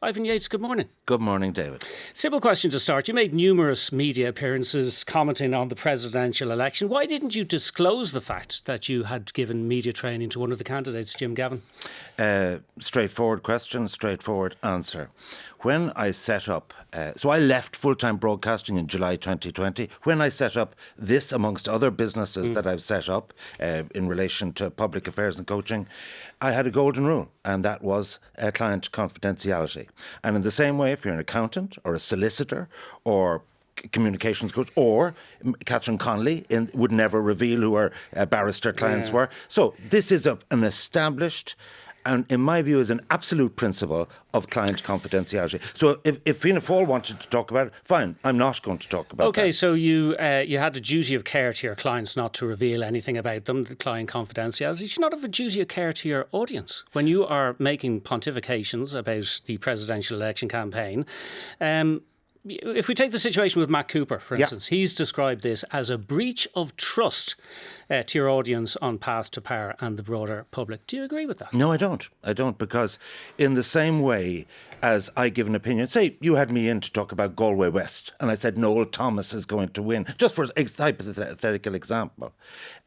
Ivan Yates, good morning. Good morning, David. Simple question to start. You made numerous media appearances commenting on the presidential election. Why didn't you disclose the fact that you had given media training to one of the candidates, Jim Gavin? Straightforward question, straightforward answer. When I set up, so I left full-time broadcasting in July 2020. When I set up this, amongst other businesses that I've set up in relation to public affairs and coaching, I had a golden rule, and that was client confidentiality. And in the same way, if you're an accountant or a solicitor or communications coach, or Catherine Connolly would never reveal who her barrister clients were. So this is an established, and in my view, is an absolute principle of client confidentiality. So if Fianna Fáil wanted to talk about it, fine, I'm not going to talk about it. Okay, so you had a duty of care to your clients not to reveal anything about them, the client confidentiality. You should not have a duty of care to your audience. When you are making pontifications about the presidential election campaign, if we take the situation with Matt Cooper, for instance, he's described this as a breach of trust to your audience on Path to Power and the broader public. Do you agree with that? No, I don't. I don't, because in the same way as I give an opinion, say you had me in to talk about Galway West, and I said Noel Thomas is going to win, just for a hypothetical example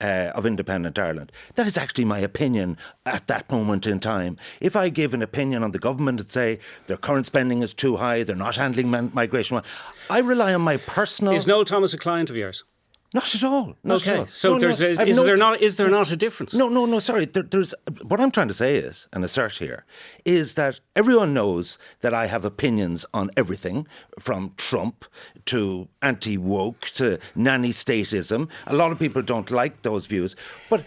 of independent Ireland. That is actually my opinion at that moment in time. If I give an opinion on the government and say their current spending is too high, they're not handling migration well, I rely on my personal... Is Noel Thomas a client of yours? Not at all. Not okay, at all. So is there not a difference? No, sorry. There's what I'm trying to say is, and assert here, is that everyone knows that I have opinions on everything, from Trump to anti-woke to nanny statism. A lot of people don't like those views. But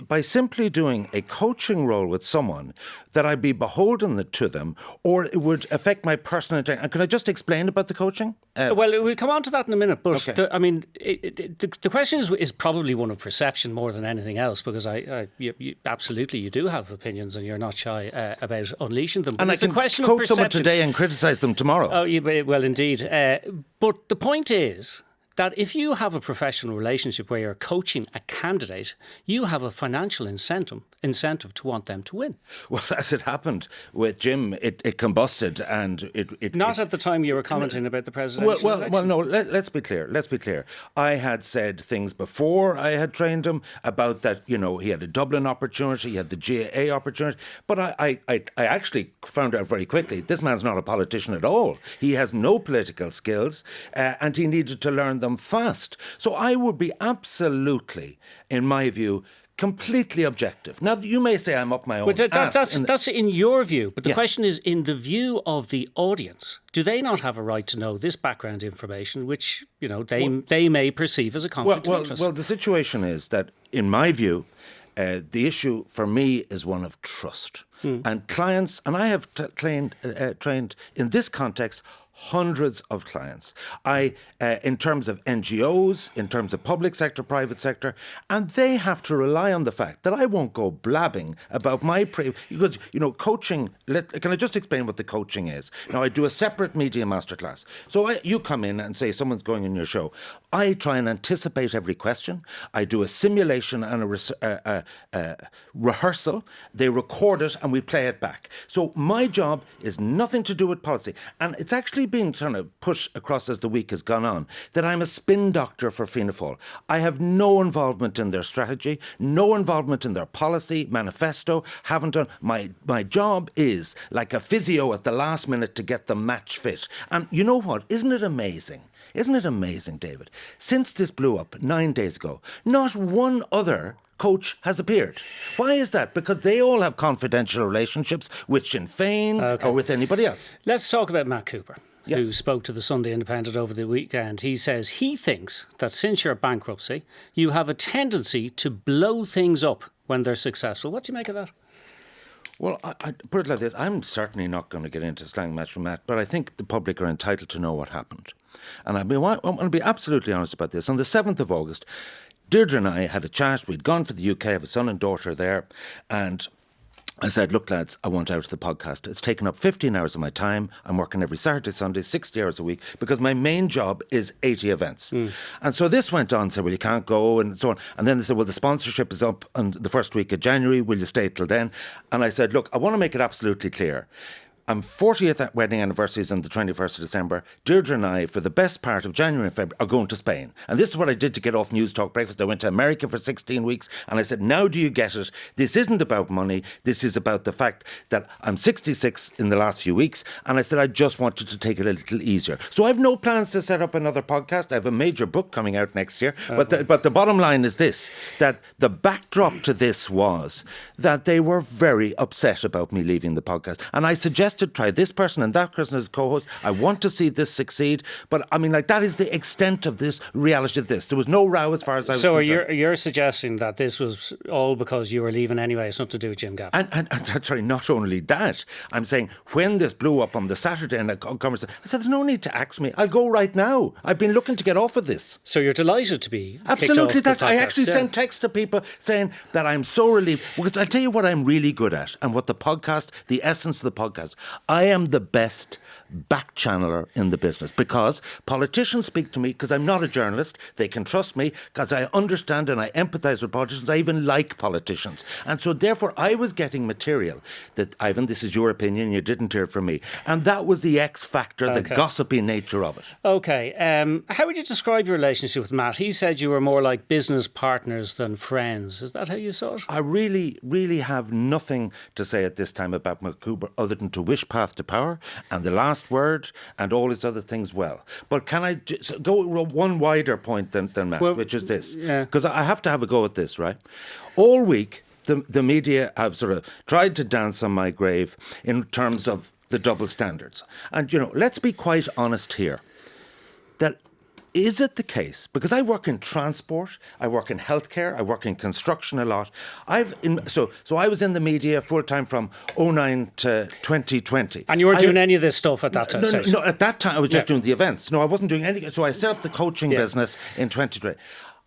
by simply doing a coaching role with someone, that I'd be beholden to them, or it would affect my personal integrity. And can I just explain about the coaching? Well, we'll come on to that in a minute. But okay. The question is probably one of perception more than anything else, because absolutely you do have opinions and you're not shy about unleashing them. But and I can coach someone today and criticise them tomorrow. Oh, well, indeed. But the point is that if you have a professional relationship where you're coaching a candidate, you have a financial incentive to want them to win. Well, as it happened with Jim, it combusted, and it not at the time you were commenting about the presidential election. Well, no. Let's be clear. Let's be clear. I had said things before I had trained him about that. You know, he had a Dublin opportunity, he had the GAA opportunity, but I actually found out very quickly this man's not a politician at all. He has no political skills, and he needed to learn them fast. So I would be absolutely, in my view, completely objective. Now, you may say I'm up my own ass. That's in your view, but the question is, in the view of the audience, do they not have a right to know this background information, which they may perceive as a conflict of interest? Well, the situation is that, in my view, the issue for me is one of trust. And clients, and I have trained in this context hundreds of clients. In terms of NGOs, in terms of public sector, private sector, and they have to rely on the fact that I won't go blabbing about because, coaching, can I just explain what the coaching is? Now, I do a separate media masterclass. So you come in and say someone's going in your show. I try and anticipate every question. I do a simulation and a rehearsal. They record it and we play it back. So my job is nothing to do with policy. And it's actually being trying to push across as the week has gone on that I'm a spin doctor for Fianna Fáil. I have no involvement in their strategy, no involvement in their policy, manifesto, haven't done. My job is like a physio at the last minute to get the match fit. And you know what? Isn't it amazing? Isn't it amazing, David? Since this blew up 9 days ago, not one other coach has appeared. Why is that? Because they all have confidential relationships with Sinn Féin or with anybody else. Let's talk about Matt Cooper, who spoke to the Sunday Independent over the weekend. He says he thinks that since your bankruptcy, you have a tendency to blow things up when they're successful. What do you make of that? Well, I put it like this. I'm certainly not going to get into slang match from Matt, but I think the public are entitled to know what happened. And I want to be absolutely honest about this. On the 7th of August, Deirdre and I had a chat. We'd gone for the UK, I have a son and daughter there, and I said, look, lads, I want out of the podcast. It's taken up 15 hours of my time. I'm working every Saturday, Sunday, 60 hours a week, because my main job is 80 events. And so this went on, said, well, you can't go, and so on. And then they said, well, the sponsorship is up on the first week of January. Will you stay till then? And I said, look, I want to make it absolutely clear. I'm 40th wedding anniversary is on the 21st of December. Deirdre and I, for the best part of January and February, are going to Spain. And this is what I did to get off News Talk Breakfast. I went to America for 16 weeks and I said, now do you get it? This isn't about money. This is about the fact that I'm 66 in the last few weeks. And I said, I just wanted to take it a little easier. So I have no plans to set up another podcast. I have a major book coming out next year. But the bottom line is this, that the backdrop to this was that they were very upset about me leaving the podcast. And I suggested try this person and that person as co-host. I want to see this succeed. But I mean, like, that is the extent of this reality of this. There was no row as far as I was concerned. So you're suggesting that this was all because you were leaving anyway. It's nothing to do with Jim Gavin. And sorry, not only that, I'm saying when this blew up on the Saturday in a conversation, I said, there's no need to ask me. I'll go right now. I've been looking to get off of this. So you're delighted to be absolutely kicked off that. I actually sent texts to people saying that I'm so relieved. Because I'll tell you what I'm really good at and what the podcast, the essence of the podcast, I am the best back channeler in the business because politicians speak to me because I'm not a journalist. They can trust me because I understand and I empathise with politicians. I even like politicians. And so therefore I was getting material that, Ivan, this is your opinion, you didn't hear it from me. And that was the X factor, the gossipy nature of it. Okay. How would you describe your relationship with Matt? He said you were more like business partners than friends. Is that how you saw it? I really, really have nothing to say at this time about McCullagh other than to wish path to power and the last word and all his other things well. But can I go one wider point than Matt, which is this? Because I have to have a go at this, right? All week, the media have sort of tried to dance on my grave in terms of the double standards. And, you know, let's be quite honest here. That is it the case? Because I work in transport, I work in healthcare, I work in construction a lot. So I was in the media full time from 2009 to 2020. And you weren't doing any of this stuff at that time? No, at that time I was just doing the events. No, I wasn't doing anything. So I set up the coaching business in 2020.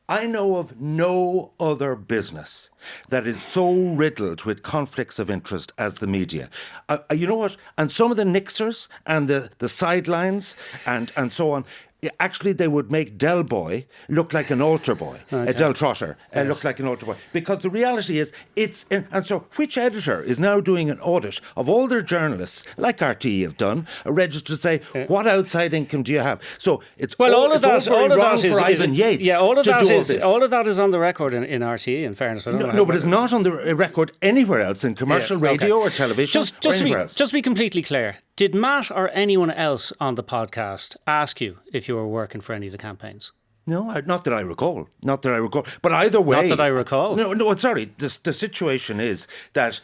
I know of no other business that is so riddled with conflicts of interest as the media. You know what? And some of the nixers and the sidelines and so on, actually they would make Del Boy look like an altar boy, Del Trotter look like an altar boy. Because the reality is, and so which editor is now doing an audit of all their journalists, like RTE have done, registered to say, what outside income do you have? So it's all of that is Ivan Yates. Yeah, all of that is on the record in RTE, in fairness. No, but it's not on the record anywhere else in commercial radio or television or anywhere else. Just to be completely clear, did Matt or anyone else on the podcast ask you if you were working for any of the campaigns? No, not that I recall. But either way... Not that I recall. No, sorry. The situation is that...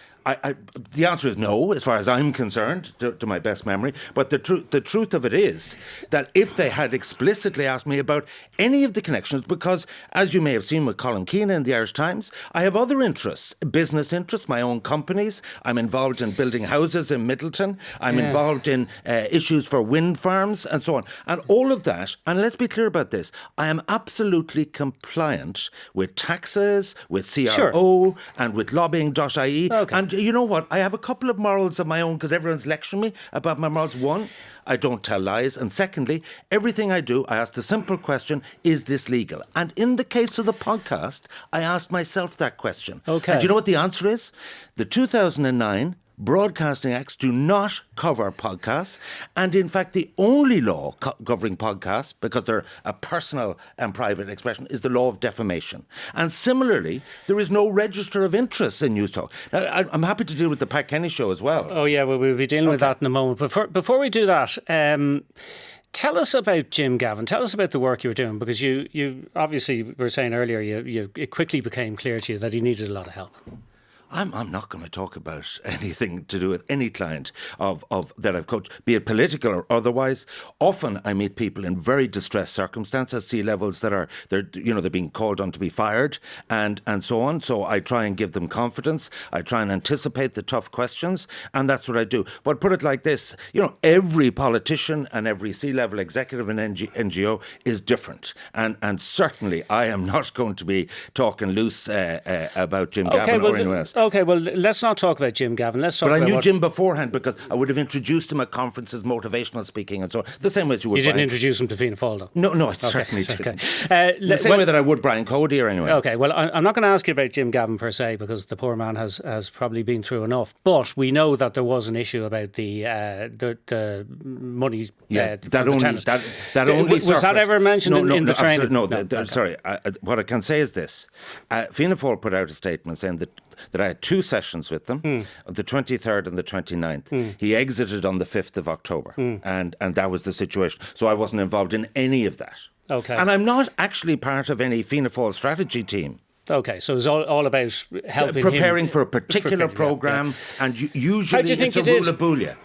the answer is no, as far as I'm concerned, to my best memory. But the truth of it is that if they had explicitly asked me about any of the connections, because as you may have seen with Colin Keane in the Irish Times, I have other interests, business interests, my own companies. I'm involved in building houses in Middleton. I'm involved in issues for wind farms and so on. And all of that, and let's be clear about this, I am absolutely compliant with taxes, with CRO, and with lobbying.ie. And you know what? I have a couple of morals of my own because everyone's lecturing me about my morals. One, I don't tell lies. And secondly, everything I do, I ask the simple question, is this legal? And in the case of the podcast, I asked myself that question. Okay. And do you know what the answer is? The 2009 Broadcasting Acts do not cover podcasts. And in fact, the only law covering podcasts, because they're a personal and private expression, is the law of defamation. And similarly, there is no register of interest in News Talk. Now, I'm happy to deal with the Pat Kenny show as well. Oh, yeah, we'll be dealing with that in a moment. But before we do that... tell us about Jim Gavin. Tell us about the work you were doing, because you obviously were saying earlier, it quickly became clear to you that he needed a lot of help. I'm not going to talk about anything to do with any client of that I've coached, be it political or otherwise. Often I meet people in very distressed circumstances, C-levels they're being called on to be fired and so on. So I try and give them confidence. I try and anticipate the tough questions, and that's what I do. But put it like this, every politician and every C-level executive in NGO is different. And certainly I am not going to be talking loose about Jim Gavin or anyone else. Okay, well, let's not talk about Jim Gavin. Let's talk But I about knew Jim beforehand because I would have introduced him at conferences, motivational speaking and so on. The same way as you would. You didn't Brian. introduce him to Fianna Fáil, though? No, I certainly didn't. Okay. The same way that I would Brian Cody or anyone else. Okay, well, I'm not going to ask you about Jim Gavin per se because the poor man has probably been through enough. But we know that there was an issue about the money. Yeah, for that the only tennis. that only was that surfaced. ever mentioned in the training? No, sorry. What I can say is this: Fianna Fáil put out a statement saying that I had 2 sessions with them, the 23rd and the 29th. He exited on the 5th of October, and that was the situation. So I wasn't involved in any of that. Okay. And I'm not actually part of any Fianna Fáil strategy team. Okay, so it's all about helping preparing him for a particular programme, and usually How do you think it's you a did? rule of boolia.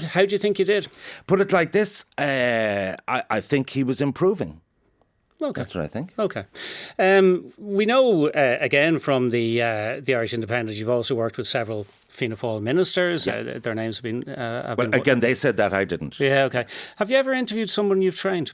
How do you think you did? Put it like this, I think he was improving. Okay. That's what I think. Okay. We know, again, from the Irish Independent, you've also worked with several Fianna Fáil ministers. Yeah. Their names have been... But again, they said that, I didn't. Yeah, okay. Have you ever interviewed someone you've trained?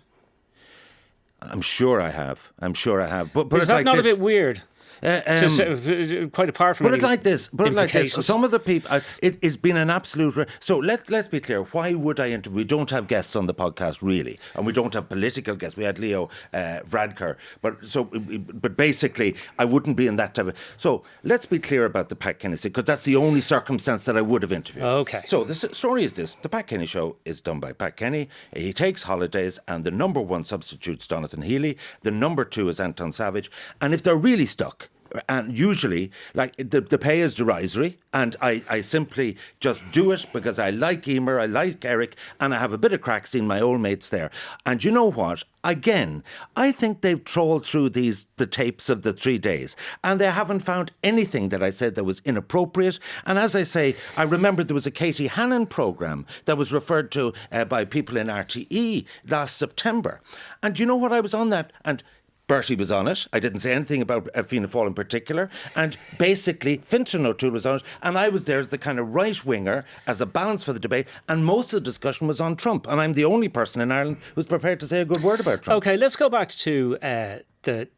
I'm sure I have. But Is it's that like not this. a bit weird? Quite apart from Put it like this. implications. Some of the people, it's been an absolute. So let's be clear. Why would I interview? We don't have guests on the podcast really, and we don't have political guests. We had Leo Varadkar, but basically, I wouldn't be in that type of. So let's be clear about the Pat Kenny, because that's the only circumstance that I would have interviewed. Okay. So the story is this: the Pat Kenny show is done by Pat Kenny. He takes holidays, and the number 1 substitutes Jonathan Healy. The number 2 is Anton Savage, and if they're really stuck. And usually, like the pay is derisory, and I simply just do it because I like Emer, I like Eric, and I have a bit of crack seeing my old mates there. And you know what? Again, I think they've trawled through the tapes of the 3 days, and they haven't found anything that I said that was inappropriate. And as I say, I remember there was a Katie Hannon programme that was referred to by people in RTE last September. And you know what? I was on that, and Bertie was on it. I didn't say anything about Fianna Fáil in particular. And basically, Fintan O'Toole was on it. And I was there as the kind of right-winger, as a balance for the debate. And most of the discussion was on Trump. And I'm the only person in Ireland who's prepared to say a good word about Trump. Okay, let's go back to the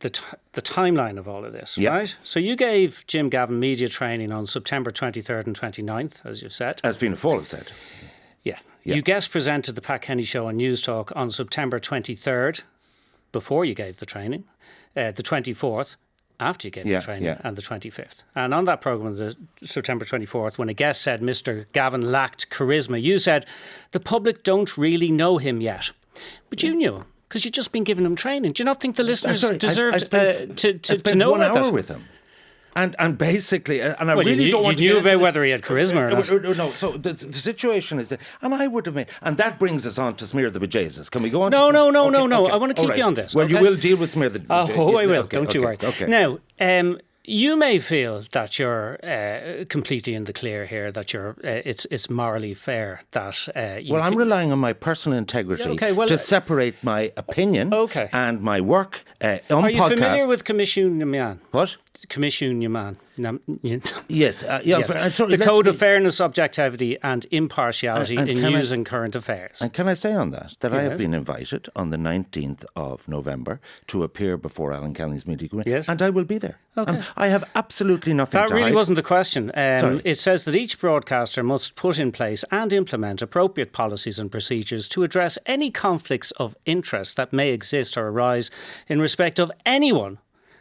timeline of all of this, right? So you gave Jim Gavin media training on September 23rd and 29th, as you've said. As Fianna Fáil have said. Yeah. You guest presented the Pat Kenny Show on News Talk on September 23rd. Before you gave the training, the 24th, after you gave the training, and the 25th. And on that programme, the September 24th, when a guest said Mr. Gavin lacked charisma, you said, the public don't really know him yet. But you knew him, because you'd just been giving him training. Do you not think the listeners deserved to know about that? I spent 1 hour with him. And basically, and I really don't want to. You knew about whether he had charisma or not. No, so the situation is that, and I would have made, and that brings us on to smear the bejesus. Can we go on? No. Okay. I want to keep you on this. Well, you will deal with smear the. Oh, I will. Don't you worry. Okay. Now, you may feel that you're completely in the clear here, that you're it's morally fair that I'm relying on my personal integrity to separate my opinion and my work on podcast. Are you familiar with Commission Yaman? What? Commission Yaman. Yes. The Code of Fairness, Objectivity and Impartiality in News and Current Affairs. And can I say on that I have been invited on the 19th of November to appear before Alan Kelly's media committee, and I will be there. Okay. I have absolutely nothing to hide. That really wasn't the question. It says that each broadcaster must put in place and implement appropriate policies and procedures to address any conflicts of interest that may exist or arise in respect of anyone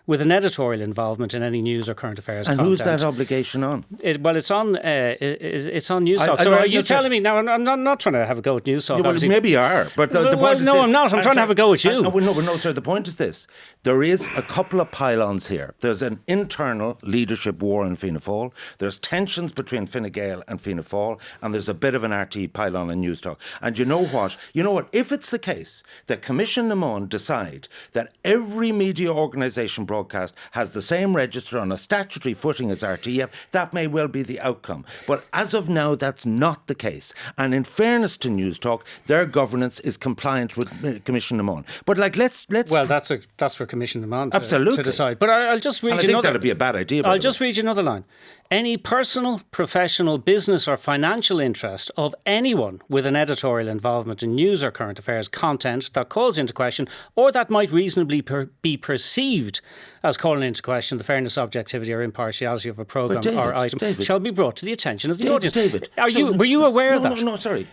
with an editorial involvement in any news or current affairs and content. Who's that obligation on? It's on News Talk. So are you telling me now? I'm not trying to have a go at News Talk. Well, maybe you are, but the point is no, this. I'm not. I'm trying to have a go at you. No, sir. The point is this: there is a couple of pylons here. There's an internal leadership war in Fianna Fáil. There's tensions between Fine Gael and Fianna Fáil, and there's a bit of an RT pylon in News Talk. And you know what? If it's the case that Commission Naman decide that every media organisation broadcast has the same register on a statutory footing as RTF, that may well be the outcome. But as of now, that's not the case. And in fairness to News Talk, their governance is compliant with Commission Naman. But let's. Well, that's for Commission Naman absolutely to decide. But I'll just read you another. I think that'd be a bad idea. I'll just read you another line. Any personal, professional, business or financial interest of anyone with an editorial involvement in news or current affairs content that calls into question or that might reasonably be perceived as calling into question the fairness, objectivity or impartiality of a programme or item shall be brought to the attention of the audience. Were you aware of that? No, sorry.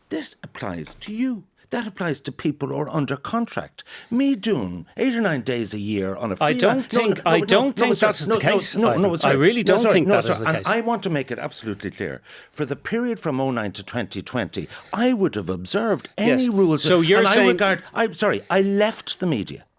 This applies to you. That applies to people who are under contract. Me doing 8 or 9 days a year on a I don't think that's the case. I really don't think that is the case. And I want to make it absolutely clear. For the period from 2009 to 2020, I would have observed any rules. So you're saying...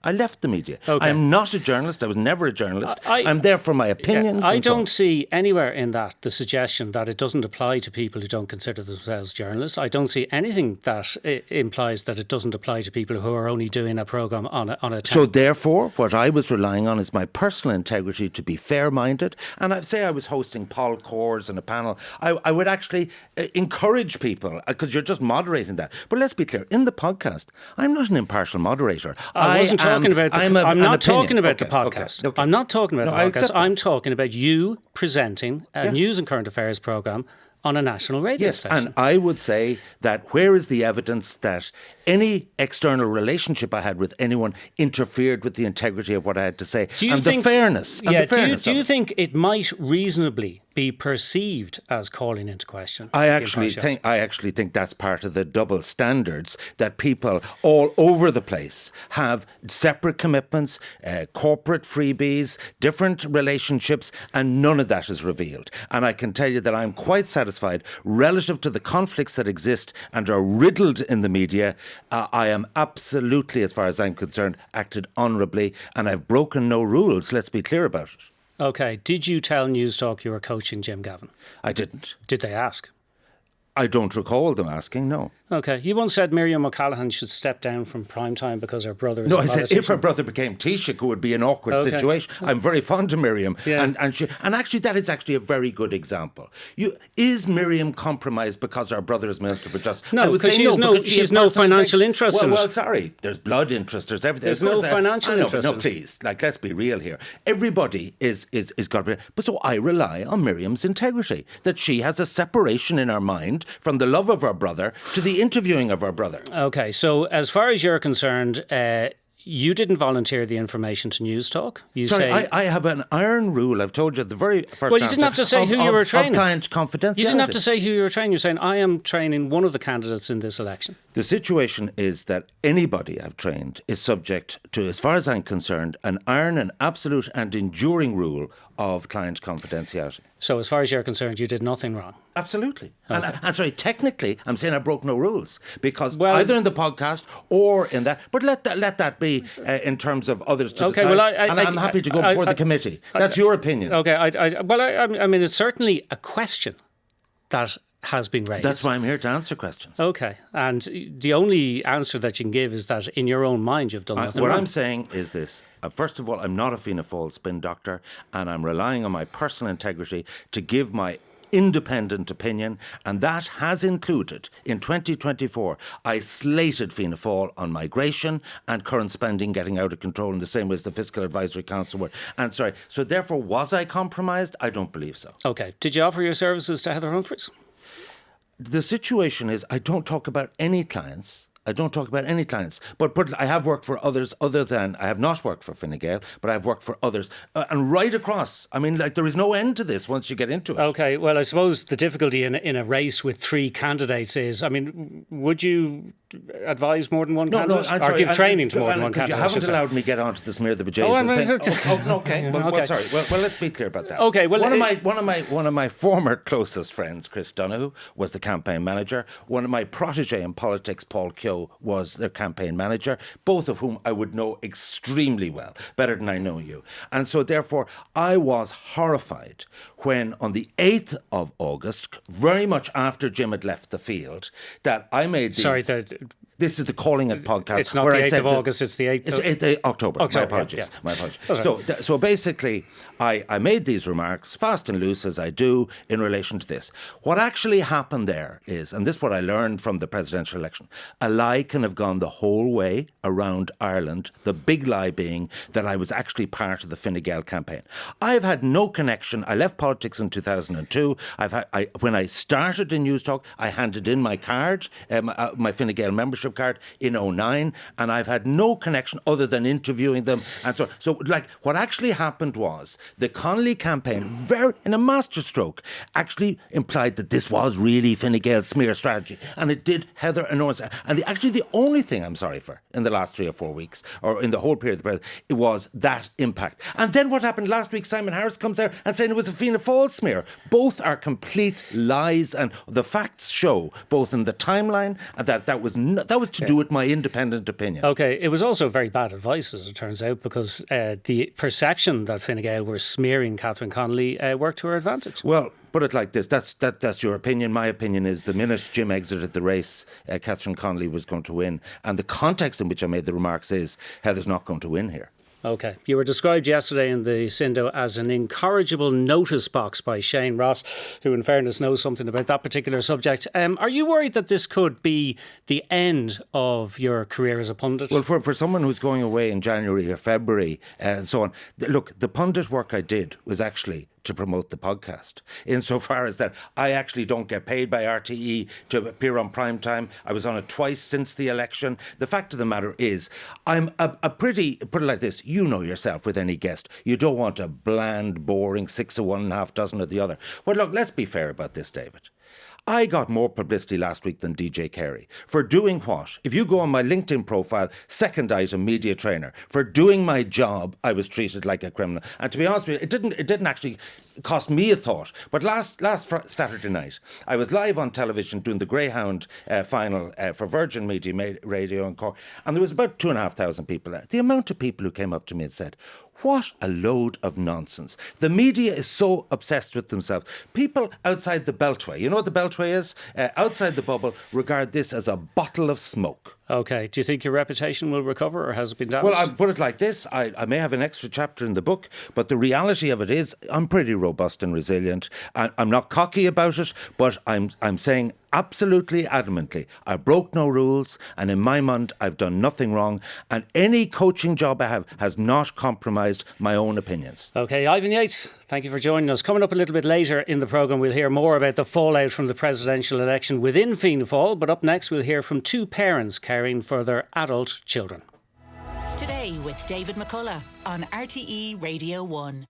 I left the media. Okay. I'm not a journalist. I was never a journalist. I'm there for my opinions. I don't see anywhere in that the suggestion that it doesn't apply to people who don't consider themselves journalists. I don't see anything that implies that it doesn't apply to people who are only doing a programme on a So therefore, what I was relying on is my personal integrity to be fair-minded. And I'd say I was hosting Paul Coors and a panel. I would actually encourage people, because you're just moderating that. But let's be clear, in the podcast, I'm not an impartial moderator. I'm not talking about the podcast. Okay. I'm not talking about the podcast. I'm talking about you presenting a news and current affairs programme on a national radio station. And I would say that where is the evidence that any external relationship I had with anyone interfered with the integrity of what I had to say the fairness? Do you think it might reasonably be perceived as calling into question? I actually think that's part of the double standards that people all over the place have separate commitments, corporate freebies, different relationships, and none of that is revealed. And I can tell you that I'm quite satisfied relative to the conflicts that exist and are riddled in the media. I am absolutely, as far as I'm concerned, acted honourably, and I've broken no rules. Let's be clear about it. OK. Did you tell News Talk you were coaching Jim Gavin? I didn't. Did they ask? I don't recall them asking, no. OK. You once said Miriam O'Callaghan should step down from primetime because her brother is a politician. No, I said if her brother became Taoiseach, it would be an awkward situation. I'm very fond of Miriam. Yeah. And actually, that is actually a very good example. Is Miriam compromised because her brother is Minister for Justice? No, because she has no financial interest in it. Well, sorry. There's blood interest. There's everything. There's no financial interest. No, please. Let's be real here. Everybody is got to be... But so I rely on Miriam's integrity, that she has a separation in her mind from the love of her brother to the interviewing of her brother. OK, so as far as you're concerned, you didn't volunteer the information to News Talk. I have an iron rule. I've told you at the very first Well, you didn't have to say who you were training. Of client confidentiality. You didn't have to say who you were training. You're saying, I am training one of the candidates in this election. The situation is that anybody I've trained is subject to, as far as I'm concerned, an iron and absolute and enduring rule of client confidentiality. So as far as you're concerned, you did nothing wrong? Absolutely. Okay. And sorry, technically, I'm saying I broke no rules because either in the podcast or in that, but let that be in terms of others to decide. Well, I'm happy to go before the committee. That's your opinion. Okay. I mean, it's certainly a question that has been raised. That's why I'm here to answer questions. Okay. And the only answer that you can give is that in your own mind you've done nothing wrong. What I'm saying is this. First of all, I'm not a Fianna Fáil spin doctor, and I'm relying on my personal integrity to give my independent opinion, and that has included, in 2024, I slated Fianna Fáil on migration and current spending getting out of control in the same way as the Fiscal Advisory Council were. And sorry, so therefore, was I compromised? I don't believe so. Okay. Did you offer your services to Heather Humphreys? The situation is I don't talk about any clients. But I have worked for others I have not worked for Fine Gael, but I've worked for others. And right across, I mean, there is no end to this once you get into it. OK, well, I suppose the difficulty in a race with 3 candidates is, I mean, would you advise more than one candidate? No, or give training to more than one candidate? You haven't allowed me to get on to the smear the bejesus thing. Okay. Well, sorry. Well, let's be clear about that. Okay. Well, one of my former closest friends, Chris Donoghue, was the campaign manager. One of my protege in politics, Paul Keogh, was their campaign manager, both of whom I would know extremely well, better than I know you. And so therefore, I was horrified when on the 8th of August, very much after Jim had left the field, that I made these... This is the Calling It podcast. It's not where the I 8th said of August, it's the 8th It's of... 8th of October. My October, apologies. yeah. My apologies. That's right. So basically, I made these remarks, fast and loose as I do, in relation to this. What actually happened there is, and this is what I learned from the presidential election, a lie can have gone the whole way around Ireland, the big lie being that I was actually part of the Fine Gael campaign. I've had no connection. I left politics in 2002. When I started in News Talk, I handed in my card, my Fine Gael membership card in 2009, and I've had no connection other than interviewing them and so on. So, like, what actually happened was the Connolly campaign, in a masterstroke, actually implied that this was really Fine Gael smear strategy, and it did Heather enormous. And actually, the only thing I'm sorry for in the last 3 or 4 weeks, or in the whole period of the president, it was that impact. And then what happened last week? Simon Harris comes out and saying it was a Fianna Fáil smear. Both are complete lies, and the facts show, both in the timeline, and that was to do with my independent opinion. Okay, it was also very bad advice, as it turns out, because the perception that Fine Gael were smearing Catherine Connolly worked to her advantage. Well, put it like this, that's your opinion. My opinion is the minute Jim exited the race, Catherine Connolly was going to win. And the context in which I made the remarks is Heather's not going to win here. OK. You were described yesterday in the Sindo as an incorrigible notice box by Shane Ross, who in fairness knows something about that particular subject. Are you worried that this could be the end of your career as a pundit? Well, for someone who's going away in January or February and so on, look, the pundit work I did was actually to promote the podcast, insofar as that I actually don't get paid by RTE to appear on prime time. I was on it twice since the election. The fact of the matter is, I'm a pretty, put it like this, you know yourself with any guest, you don't want a bland, boring 6 of one and half dozen of the other. But look, let's be fair about this, David. I got more publicity last week than DJ Carey. For doing what? If you go on my LinkedIn profile, second item, media trainer. For doing my job, I was treated like a criminal. And to be honest with you, it didn't actually cost me a thought. But last Saturday night, I was live on television doing the Greyhound final for Virgin Media Radio in Cork, and there was about 2,500 people there. The amount of people who came up to me and said, what a load of nonsense. The media is so obsessed with themselves. People outside the Beltway, you know what the Beltway is? Outside the bubble, regard this as a bottle of smoke. OK. Do you think your reputation will recover, or has it been damaged? Well, I'll put it like this. I may have an extra chapter in the book, but the reality of it is I'm pretty robust and resilient. I'm not cocky about it, but I'm saying absolutely adamantly, I broke no rules, and in my mind, I've done nothing wrong, and any coaching job I have has not compromised my own opinions. OK, Ivan Yates, thank you for joining us. Coming up a little bit later in the programme, we'll hear more about the fallout from the presidential election within Fianna Fáil, but up next we'll hear from two parents caring for their adult children. Today with David McCullagh on RTE Radio 1.